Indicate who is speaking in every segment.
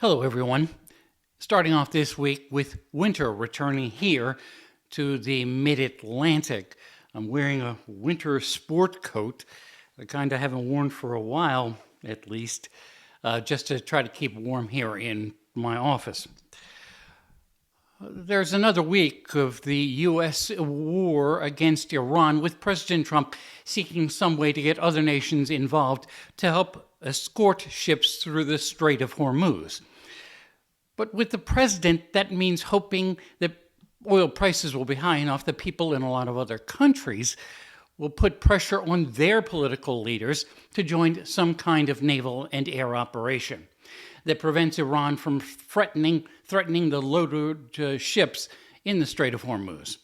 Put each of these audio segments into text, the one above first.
Speaker 1: Hello, everyone. Starting off this week with winter returning here to the mid-Atlantic. I'm wearing a winter sport coat, the kind I haven't worn for a while, at least, just to try to keep warm here in my office. There's another week of the U.S. war against Iran, with President Trump seeking some way to get other nations involved to help escort ships through the Strait of Hormuz. But with the president, that means hoping that oil prices will be high enough that people in a lot of other countries will put pressure on their political leaders to join some kind of naval and air operation that prevents Iran from threatening the loaded ships in the Strait of Hormuz.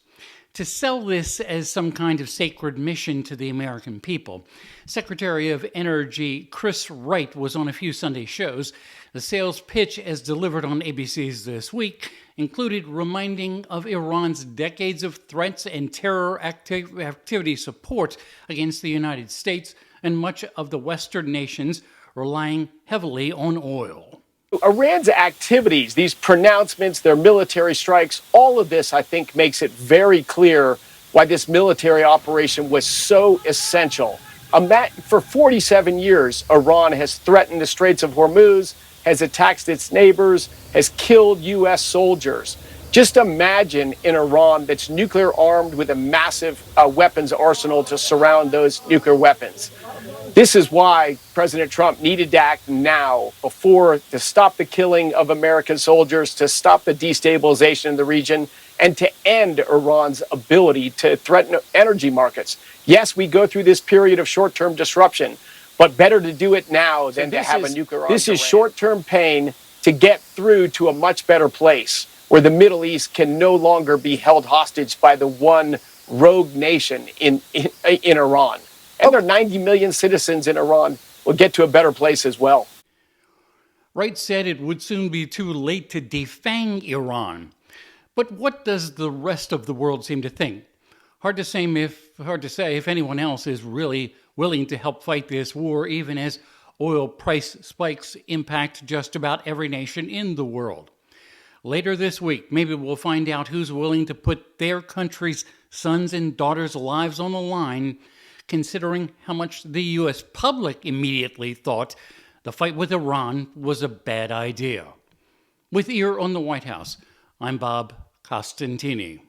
Speaker 1: To sell this as some kind of sacred mission to the American people, Secretary of Energy Chris Wright was on a few Sunday shows. The sales pitch, as delivered on ABC's This Week, included reminding of Iran's decades of threats and terror activity support against the United States and much of the Western nations relying heavily on oil.
Speaker 2: Iran's activities, these pronouncements, their military strikes, all of this, I think, makes it very clear why this military operation was so essential. For 47 years, Iran has threatened the Straits of Hormuz, has attacked its neighbors, has killed U.S. soldiers. Just imagine an Iran that's nuclear armed with a massive weapons arsenal to surround those nuclear weapons. This is why President Trump needed to act now to stop the killing of American soldiers, to stop the destabilization in the region, and to end Iran's ability to threaten energy markets. Yes, we go through this period of short-term disruption, but better to do it now than to have a nuclear armed Iran. This is short-term pain to get through to a much better place where the Middle East can no longer be held hostage by the one rogue nation in Iran. And their 90 million citizens in Iran will get to a better place as well.
Speaker 1: Wright said it would soon be too late to defang Iran. But what does the rest of the world seem to think? Hard to say if anyone else is really willing to help fight this war, even as oil price spikes impact just about every nation in the world. Later this week, maybe we'll find out who's willing to put their country's sons and daughters' lives on the line, considering how much the U.S. public immediately thought the fight with Iran was a bad idea. With ear on the White House, I'm Bob Costantini.